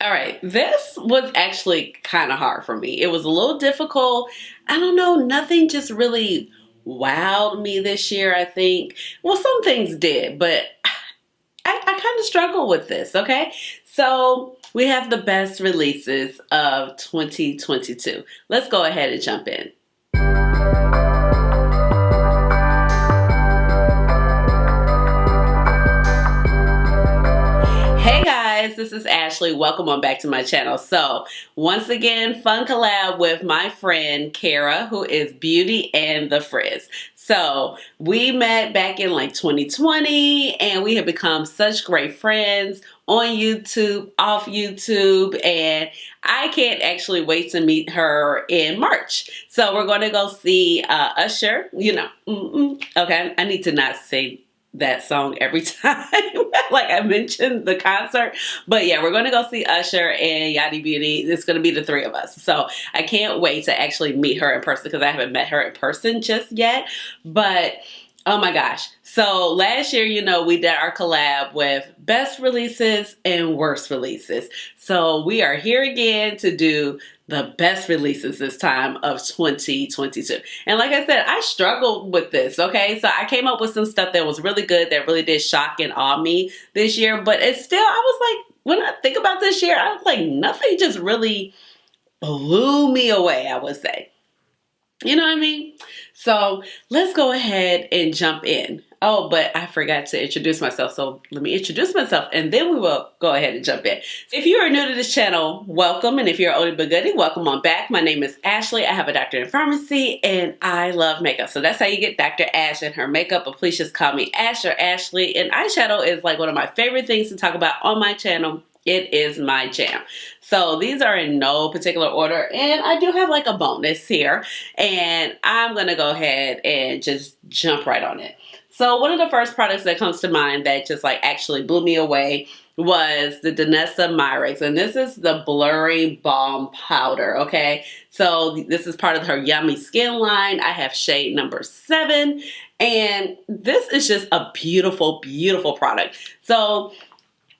All right, this was actually kind of hard for me. It was a little difficult. I don't know, nothing just really wowed me this year, I think. Well, some things did, but I kind of struggle with this, okay? So we have the best releases of 2022. Let's go ahead and jump in. Hey guys, this is Ashley. Welcome on back to my channel. So, once again, fun collab with my friend Kara, who is Beauty and the Frizz. So, we met back in like 2020 and we have become such great friends on YouTube, off YouTube, and I can't actually wait to meet her in March. So, we're going to go see Usher, okay, I need to not say that song every time like I mentioned the concert, but yeah, we're going to go see Usher and Yachty Beauty. It's going to be the three of us, so I can't wait to actually meet her in person because I haven't met her in person just yet. But oh my gosh, so last year, we did our collab with best releases and worst releases, so we are here again to do the best releases this time of 2022. And like I said, I struggled with this, okay? So I came up with some stuff that was really good, that really did shock and awe me this year. But it's still, I was like, when I think about this year, I was like, nothing just really blew me away, I would say. You know what I mean? So let's go ahead and jump in. Oh, but I forgot to introduce myself. So let me introduce myself and then we will go ahead and jump in. If you are new to this channel, welcome. And if you're oldie but goodie, welcome on back. My name is Ashley. I have a doctorate in pharmacy and I love makeup. So that's how you get Dr. Ash and her makeup. But please just call me Ash or Ashley. And eyeshadow is like one of my favorite things to talk about on my channel. It is my jam. So these are in no particular order, and I do have like a bonus here, and I'm gonna go ahead and just jump right on it. So one of the first products that comes to mind that just like actually blew me away was the Vanessa My Race, and this is the Blurring Balm Powder, okay? So this is part of her Yummy Skin line. I have shade number 7, and this is just a beautiful, beautiful product. So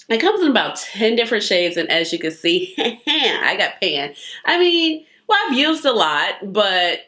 it comes in about 10 different shades, and as you can see, I got pan. I mean, well, I've used a lot, but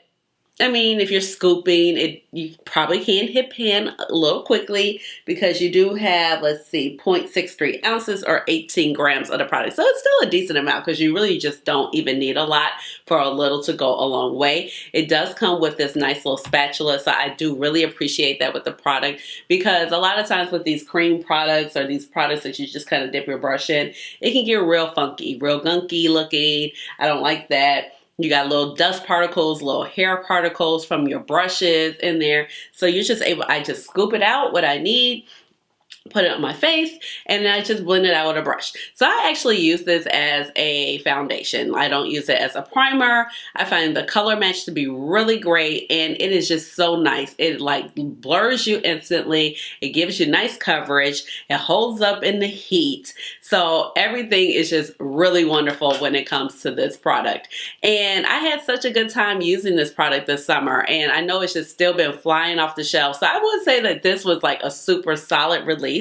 I mean, if you're scooping, you probably can hit pan a little quickly because you do have, let's see, 0.63 ounces or 18 grams of the product. So it's still a decent amount because you really just don't even need a lot for a little to go a long way. It does come with this nice little spatula, so I do really appreciate that with the product because a lot of times with these cream products or these products that you just kind of dip your brush in, it can get real funky, real gunky looking. I don't like that. You got little dust particles, little hair particles from your brushes in there. So you're just I just scoop it out what I need, put it on my face, and then I just blend it out with a brush. So I actually use this as a foundation. I don't use it as a primer. I find the color match to be really great, and it is just so nice. It like blurs you instantly. It gives you nice coverage. It holds up in the heat. So everything is just really wonderful when it comes to this product. And I had such a good time using this product this summer, and I know it's just still been flying off the shelf. So I would say that this was like a super solid release.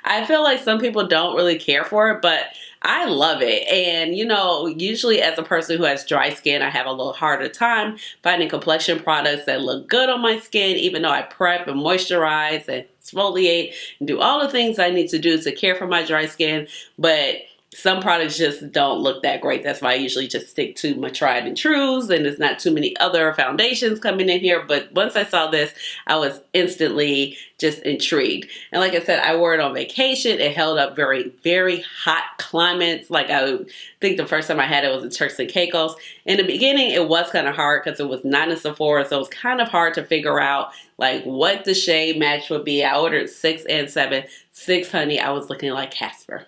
I feel like some people don't really care for it, but I love it. And usually as a person who has dry skin, I have a little harder time finding complexion products that look good on my skin, even though I prep and moisturize and exfoliate and do all the things I need to do to care for my dry skin. But some products just don't look that great. That's why I usually just stick to my tried and trues, and there's not too many other foundations coming in here. But once I saw this, I was instantly just intrigued. And like I said, I wore it on vacation. It held up very, very hot climates. Like I think the first time I had it was in Turks and Caicos. In the beginning, it was kind of hard because it was not in Sephora, so it was kind of hard to figure out like what the shade match would be. I ordered 6 and 7. 6, honey, I was looking like Casper.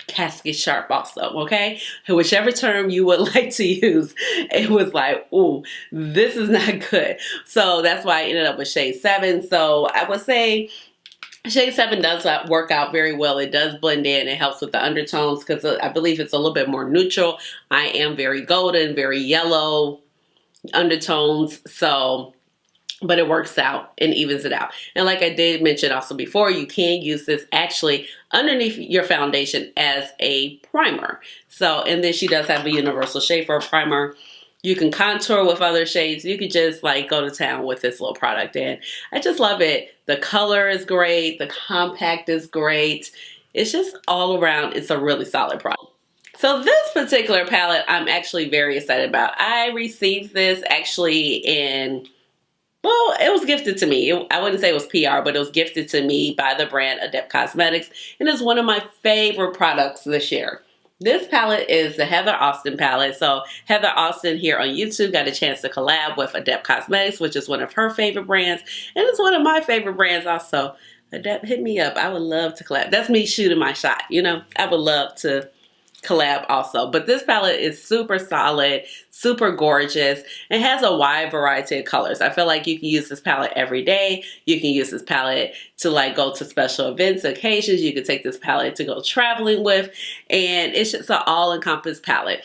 Casket sharp also, okay? Whichever term you would like to use, it was like, ooh, this is not good. So that's why I ended up with shade 7. So I would say shade 7 does work out very well. It does blend in. It helps with the undertones because I believe it's a little bit more neutral. I am very golden, very yellow undertones. So but it works out and evens it out. And like I did mention also before, you can use this actually underneath your foundation as a primer. So, and then she does have a universal shade for a primer. You can contour with other shades. You could just like go to town with this little product, and I just love it. The color is great. The compact is great. It's just all around, it's a really solid product. So this particular palette, I'm actually very excited about. I received this actually in, well, it was gifted to me. I wouldn't say it was PR, but it was gifted to me by the brand Adept Cosmetics, and it's one of my favorite products this year. This palette is the Heather Austin palette. So Heather Austin here on YouTube got a chance to collab with Adept Cosmetics, which is one of her favorite brands, and it's one of my favorite brands also. Adept, hit me up. I would love to collab. That's me shooting my shot, you know? I would love to collab also. But this palette is super solid, super gorgeous, and has a wide variety of colors. I feel like you can use this palette every day. You can use this palette to like go to special events, occasions. You can take this palette to go traveling with, and it's just an all-encompassing palette.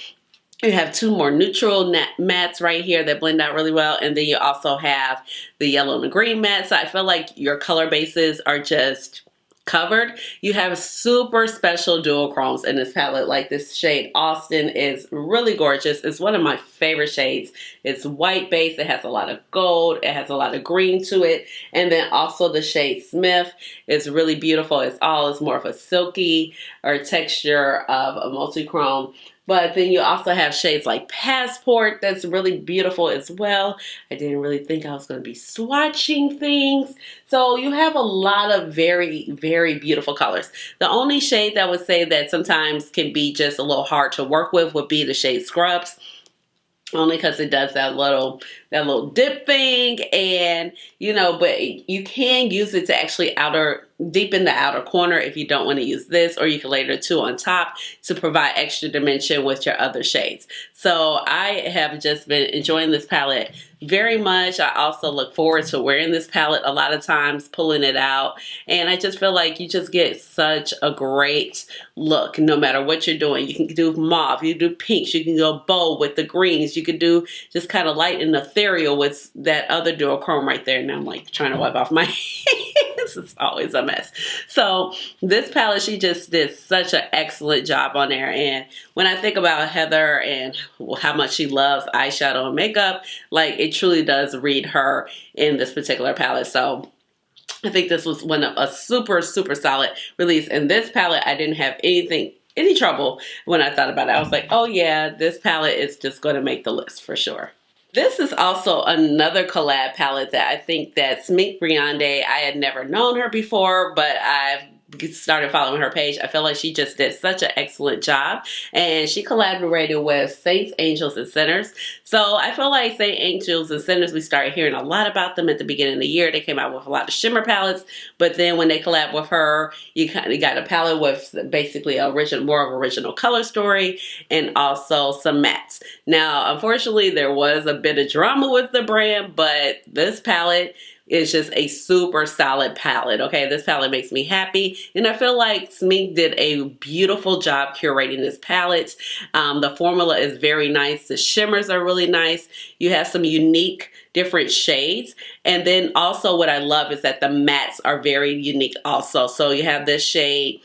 You have two more neutral mattes right here that blend out really well, and then you also have the yellow and the green matte. So I feel like your color bases are just covered. You have super special duochromes in this palette. Like this shade Austin is really gorgeous. It's one of my favorite shades. It's white base. It has a lot of gold. It has a lot of green to it. And then also the shade Smith is really beautiful. It's more of a silky or texture of a multi-chrome. But then you also have shades like Passport that's really beautiful as well. I didn't really think I was going to be swatching things. So you have a lot of very, very beautiful colors. The only shade that I would say that sometimes can be just a little hard to work with would be the shade Scrubs. Only because it does that little dip thing, and but you can use it to actually deepen the outer corner if you don't want to use this, or you can layer the two on top to provide extra dimension with your other shades. So I have just been enjoying this palette very much. I also look forward to wearing this palette a lot of times, pulling it out, and I just feel like you just get such a great look no matter what you're doing. You can do mauve, you can do pinks, you can go bold with the greens, you could do just kind of light and ethereal with that other duochrome right there. Now I'm like trying to wipe off my hands. It's always a mess. So this palette, she just did such an excellent job on there. And when I think about Heather and how much she loves eyeshadow and makeup, like it truly does read her in this particular palette. So I think this was a super, super solid release. And this palette, I didn't have any trouble when I thought about it. I was like, oh yeah, this palette is just going to make the list for sure. This is also another collab palette that I think that Smink Briande, I had never known her before, but I've started following her page. I feel like she just did such an excellent job, and she collaborated with Saints, Angels, and Sinners. So I feel like Saints, Angels, and Sinners, we started hearing a lot about them at the beginning of the year. They came out with a lot of shimmer palettes, but then when they collabed with her, you kind of got a palette with basically more of original color story and also some mattes. Now, unfortunately, there was a bit of drama with the brand, but this palette is just a super solid palette. Okay, this palette makes me happy, and I feel like Smink did a beautiful job curating this palette. The formula is very nice. The shimmers are really nice. You have some unique different shades, and then also what I love is that the mattes are very unique also. So you have this shade,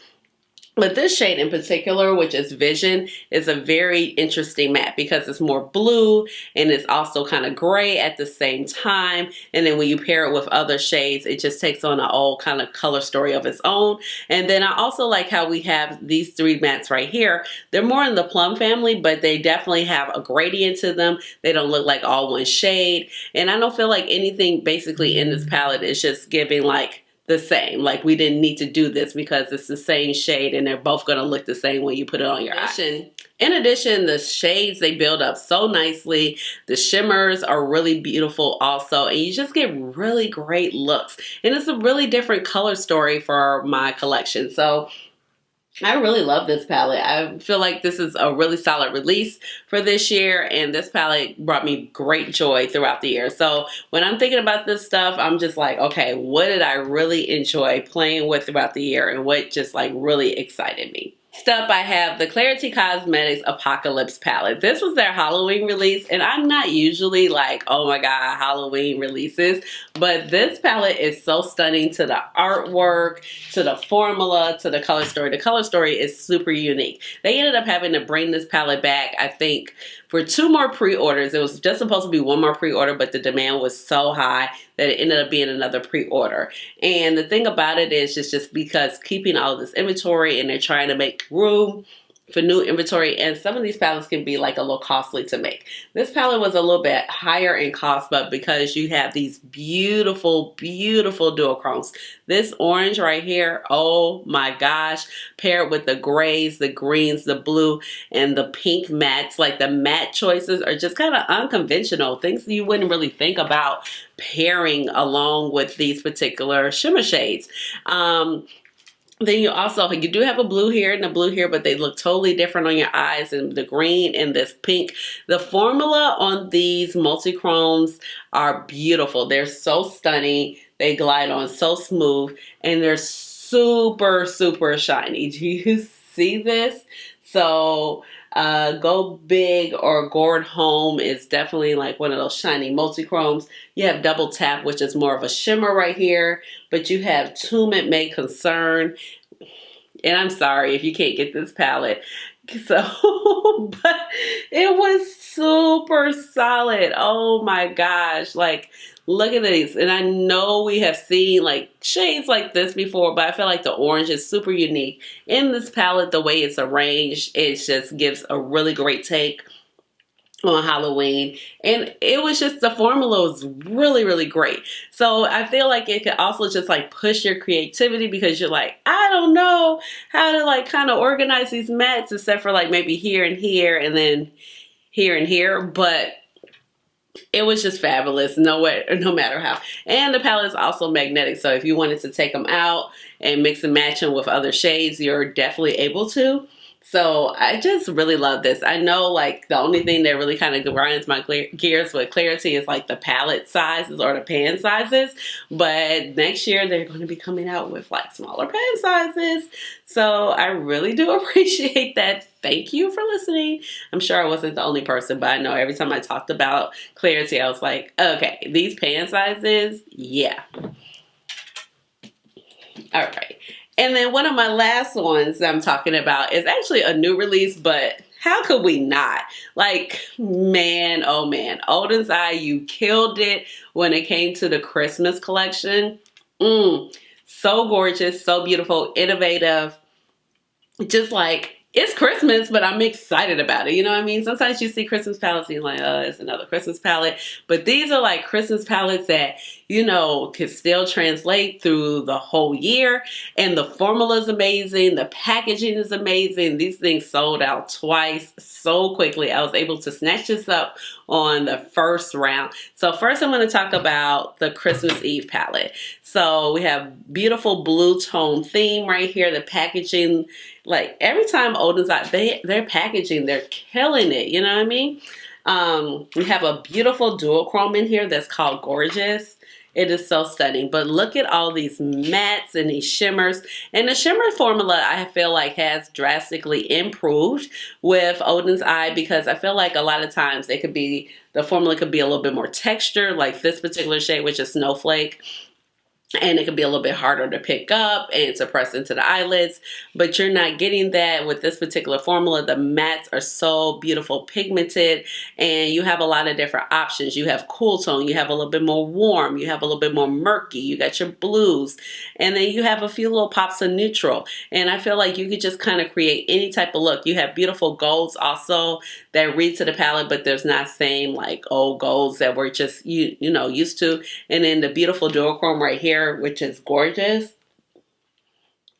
but this shade in particular, which is Vision, is a very interesting matte because it's more blue and it's also kind of gray at the same time. And then when you pair it with other shades, it just takes on a whole kind of color story of its own. And then I also like how we have these three mattes right here. They're more in the plum family, but they definitely have a gradient to them. They don't look like all one shade. And I don't feel like anything basically in this palette is just giving like the same. Like we didn't need to do this because it's the same shade and they're both going to look the same when you put it on your eyes. In addition, the shades, they build up so nicely. The shimmers are really beautiful also, and you just get really great looks. And it's a really different color story for my collection. So I really love this palette. I feel like this is a really solid release for this year, and this palette brought me great joy throughout the year. So when I'm thinking about this stuff, I'm just like, okay, what did I really enjoy playing with throughout the year, and what just like really excited me? up, I have the Adept Cosmetics Apocalypse palette. This was their Halloween release, and I'm not usually like, oh my god, Halloween releases, but this palette is so stunning, to the artwork, to the formula, to the color story. The color story is super unique. They ended up having to bring this palette back, I think, for 2 more pre-orders. It was just supposed to be 1 more pre-order, but the demand was so high that it ended up being another pre-order. And the thing about it is just because keeping all of this inventory, and they're trying to make room for new inventory, and some of these palettes can be like a little costly to make. This palette was a little bit higher in cost, but because you have these beautiful, beautiful duochromes. This orange right here, oh my gosh, paired with the grays, the greens, the blue, and the pink mattes. Like the matte choices are just kind of unconventional, things you wouldn't really think about pairing along with these particular shimmer shades. Then you do have a blue here and a blue here, but they look totally different on your eyes, and the green and this pink. The formula on these multi-chromes are beautiful. They're so stunning. They glide on so smooth, and they're super, super shiny. Do you see this? So Go Big or Gourd Home is definitely like one of those shiny multi-chromes. You have Double Tap, which is more of a shimmer right here, but you have Tomb It May Concern. And I'm sorry if you can't get this palette. So, but it was super solid. Oh my gosh. Like, look at these. And I know we have seen like shades like this before, but I feel like the orange is super unique. In this palette, the way it's arranged, it just gives a really great take on Halloween, and it was just, the formula was really, really great. So I feel like it could also just like push your creativity, because you're like, I don't know how to like kind of organize these mattes, except for like maybe here and here and then here and here, but it was just fabulous no matter how. And the palette is also magnetic, so if you wanted to take them out and mix and match them with other shades, you're definitely able to. So I just really love this. I know like the only thing that really kind of grinds my gears with clarity is like the palette sizes or the pan sizes. But next year they're going to be coming out with like smaller pan sizes. So I really do appreciate that. Thank you for listening. I'm sure I wasn't the only person, but I know every time I talked about clarity, I was like, okay, these pan sizes, yeah. All right. And then one of my last ones that I'm talking about is actually a new release, but how could we not? Like, man, oh man, Olden's Eye, you killed it when it came to the Christmas collection. So gorgeous, so beautiful, innovative. Just like, it's Christmas, but I'm excited about it. You know what I mean? Sometimes you see Christmas palettes and you're like, oh, it's another Christmas palette. But these are like Christmas palettes that, you know, can still translate through the whole year. And the formula is amazing. The packaging is amazing. These things sold out twice so quickly. I was able to snatch this up on the first round. So first I'm going to talk about the Christmas Eve palette. So we have beautiful blue tone theme right here. The packaging, like every time Olden's Eye, their packaging, they're killing it. You know what I mean? We have a beautiful duochrome in here that's called Gorgeous. It is so stunning. But look at all these mattes and these shimmers. And the shimmer formula, I feel like, has drastically improved with Olden's Eye, because I feel like a lot of times the formula could be a little bit more textured, like this particular shade, which is Snowflake. And it can be a little bit harder to pick up and to press into the eyelids, but you're not getting that with this particular formula. The mattes are so beautiful, pigmented, and you have a lot of different options. You have cool tone, you have a little bit more warm, you have a little bit more murky, you got your blues, and then you have a few little pops of neutral. And I feel like you could just kind of create any type of look. You have beautiful golds also that read to the palette, but there's not same like old golds that we're just you know used to. And then the beautiful duochrome right here, which is Gorgeous.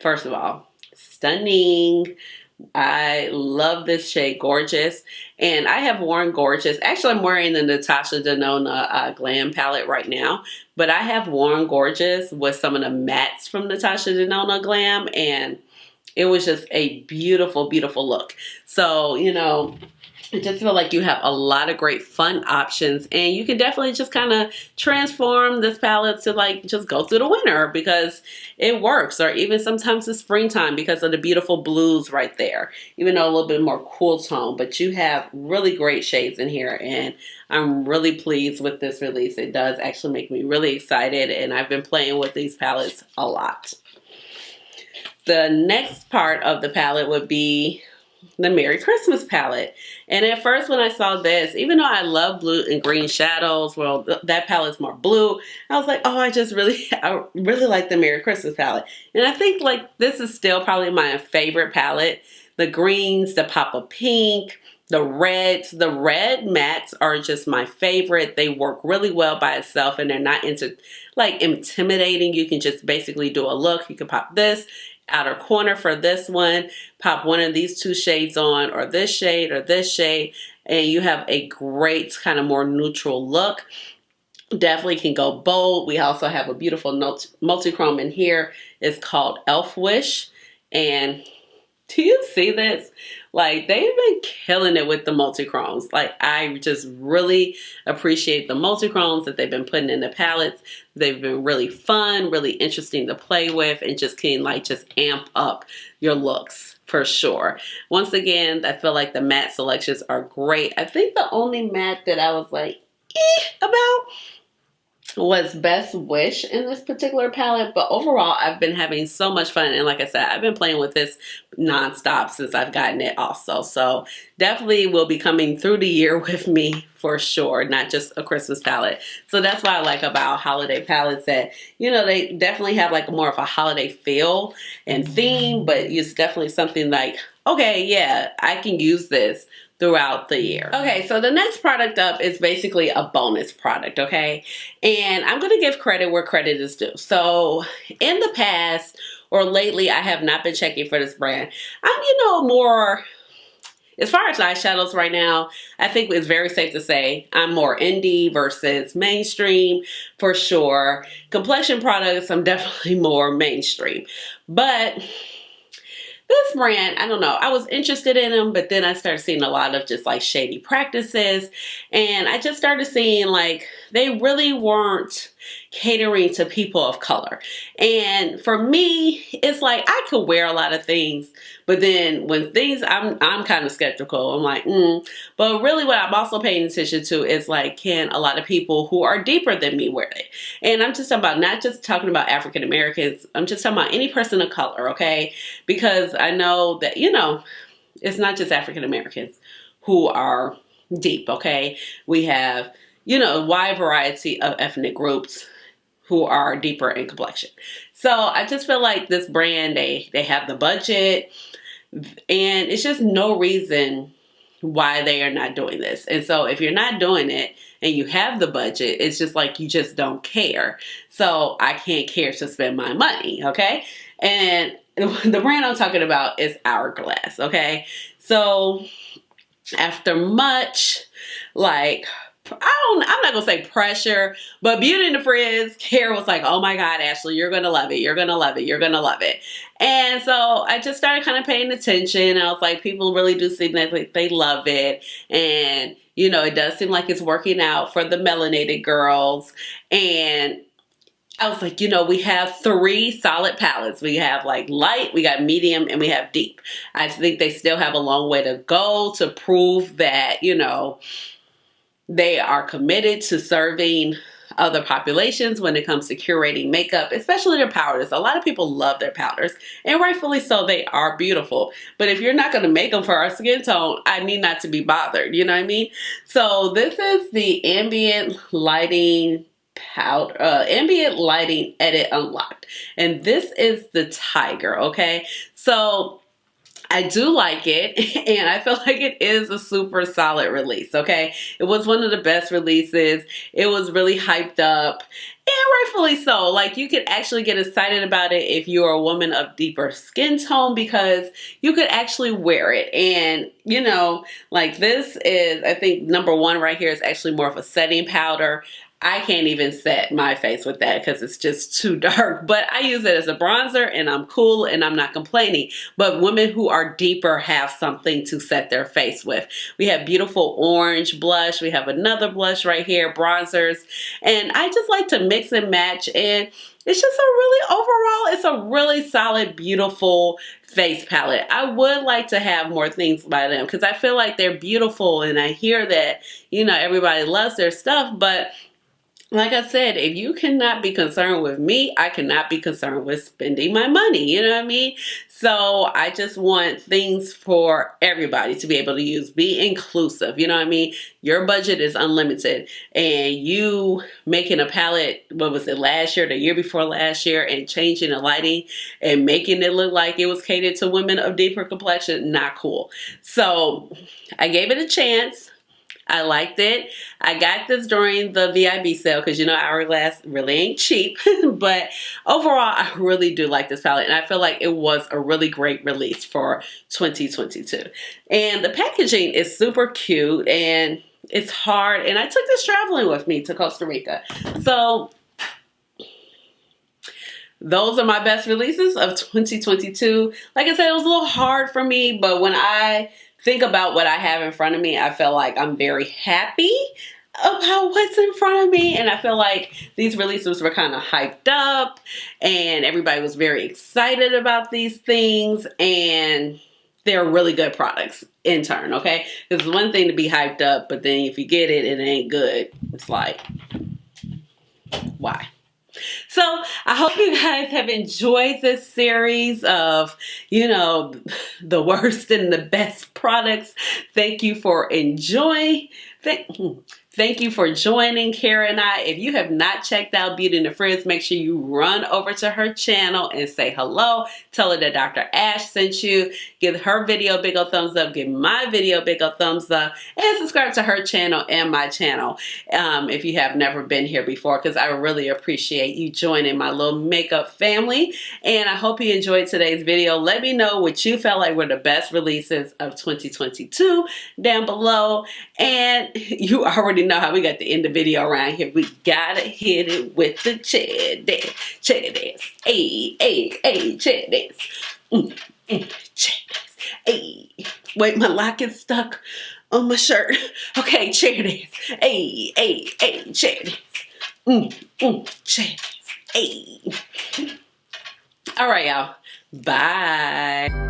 First of all, stunning. I love this shade, Gorgeous. And I have worn Gorgeous. Actually, I'm wearing the Natasha Denona Glam palette right now. But I have worn Gorgeous with some of the mattes from Natasha Denona Glam. And it was just a beautiful, beautiful look. So, you know, I just feel like you have a lot of great fun options, and you can definitely just kind of transform this palette to like just go through the winter because it works, or even sometimes the springtime because of the beautiful blues right there, even though a little bit more cool tone. But you have really great shades in here, and I'm really pleased with this release. It does actually make me really excited, and I've been playing with these palettes a lot. The next part of the palette would be the Merry Christmas palette. And at first when I saw this, even though I love blue and green shadows, well, that palette's more blue, I was like, oh, I really like the Merry Christmas palette. And I think like this is still probably my favorite palette. The greens, the pop of pink, the reds, the red mattes are just my favorite. They work really well by itself, and they're not intimidating. You can just basically do a look. You can pop this outer corner for this one, pop one of these two shades on, or this shade, and you have a great kind of more neutral look. Definitely can go bold. We also have a beautiful multi-chrome in here. It's called Elf Wish, and do you see this? Like, they've been killing it with the multi-chromes. Like, I just really appreciate the multi-chromes that they've been putting in the palettes. They've been really fun, really interesting to play with, and just can like just amp up your looks for sure. Once again, I feel like the matte selections are great. I think the only matte that I was like, about was Best Wish in this particular palette, but overall I've been having so much fun, and like I said, I've been playing with this nonstop since I've gotten it also, so definitely will be coming through the year with me for sure, not just a Christmas palette. So that's what I like about holiday palettes, that, you know, they definitely have like more of a holiday feel and theme, but it's definitely something like, okay, yeah, I can use this throughout the year. Okay, so the next product up is basically a bonus product, okay? And I'm gonna give credit where credit is due. So in the past, or lately, I have not been checking for this brand. I'm, you know, more, as far as eyeshadows right now, I think it's very safe to say I'm more indie versus mainstream for sure. Complexion products, I'm definitely more mainstream. But this brand, I don't know, I was interested in them, but then I started seeing a lot of just like shady practices, and I just started seeing like they really weren't catering to people of color. And for me, it's like I could wear a lot of things, but then when things, I'm kind of skeptical. I'm like, But really what I'm also paying attention to is like, can a lot of people who are deeper than me wear it? And I'm just talking about, not just talking about African Americans, I'm just talking about any person of color, okay? Because I know that, you know, it's not just African Americans who are deep, okay? We have, you know, a wide variety of ethnic groups who are deeper in complexion. So I just feel like this brand, they have the budget, and it's just no reason why they are not doing this. And so if you're not doing it and you have the budget, it's just like you just don't care. So I can't care to spend my money, okay? And the brand I'm talking about is Hourglass, okay? So after much, like, I'm not gonna say pressure, but Beauty and the Frizz, Kara was like, oh my God, Ashleigh, you're gonna love it. You're gonna love it. You're gonna love it. And so I just started kind of paying attention. I was like, people really do seem like they love it. And, you know, it does seem like it's working out for the melanated girls. And I was like, you know, we have 3 solid palettes. We have like light, we got medium, and we have deep. I think they still have a long way to go to prove that, you know, they are committed to serving other populations when it comes to curating makeup, especially their powders. A lot of people love their powders, and rightfully so, they are beautiful. But if you're not going to make them for our skin tone, I need not to be bothered, you know what I mean? So this is the Ambient Lighting powder, Ambient Lighting Edit Unlocked. And this is the Tiger, okay? So I do like it, and I feel like it is a super solid release, okay? It was one of the best releases. It was really hyped up, and rightfully so. Like, you could actually get excited about it if you're a woman of deeper skin tone, because you could actually wear it. And, you know, like, this is, I think, number 1 right here is actually more of a setting powder. I can't even set my face with that because it's just too dark. But I use it as a bronzer and I'm cool and I'm not complaining. But women who are deeper have something to set their face with. We have beautiful orange blush. We have another blush right here, bronzers. And I just like to mix and match. And it's just overall, it's a really solid, beautiful face palette. I would like to have more things by them because I feel like they're beautiful and I hear that, everybody loves their stuff, but like I said, if you cannot be concerned with me, I cannot be concerned with spending my money. You know what I mean? So I just want things for everybody to be able to use. Be inclusive. You know what I mean? Your budget is unlimited. And you making a palette, what was it, last year, the year before last year, and changing the lighting and making it look like it was catered to women of deeper complexion, not cool. So I gave it a chance. I liked it. I got this during the VIB sale because Hourglass really ain't cheap. But overall, I really do like this palette. And I feel like it was a really great release for 2022. And the packaging is super cute and it's hard. And I took this traveling with me to Costa Rica. So those are my best releases of 2022. Like I said, it was a little hard for me. But when I think about what I have in front of me, I feel like I'm very happy about what's in front of me. And I feel like these releases were kind of hyped up and everybody was very excited about these things. And they're really good products in turn, okay? It's one thing to be hyped up, but then if you get it, it ain't good. It's like, why? So I hope you guys have enjoyed this series of, the worst and the best products. Thank you for enjoying. Thank you for joining Kara and I. If you have not checked out Beauty and the Frizz, make sure you run over to her channel and say hello. Tell her that Dr. Ash sent you. Give her video a big old thumbs up. Give my video a big old thumbs up. And subscribe to her channel and my channel if you have never been here before, because I really appreciate you joining my little makeup family. And I hope you enjoyed today's video. Let me know what you felt like were the best releases of 2022 down below. And you already know how we got to end the video around here. We gotta hit it with the cheddar dance. Cheddar dance. Hey, hey, hey, cheddar dance. Cheddar dance. Hey. Wait, my lock is stuck on my shirt. Okay, cheddar dance. Hey, hey, hey, cheddar dance. Cheddar dance. Hey. All right, y'all. Bye.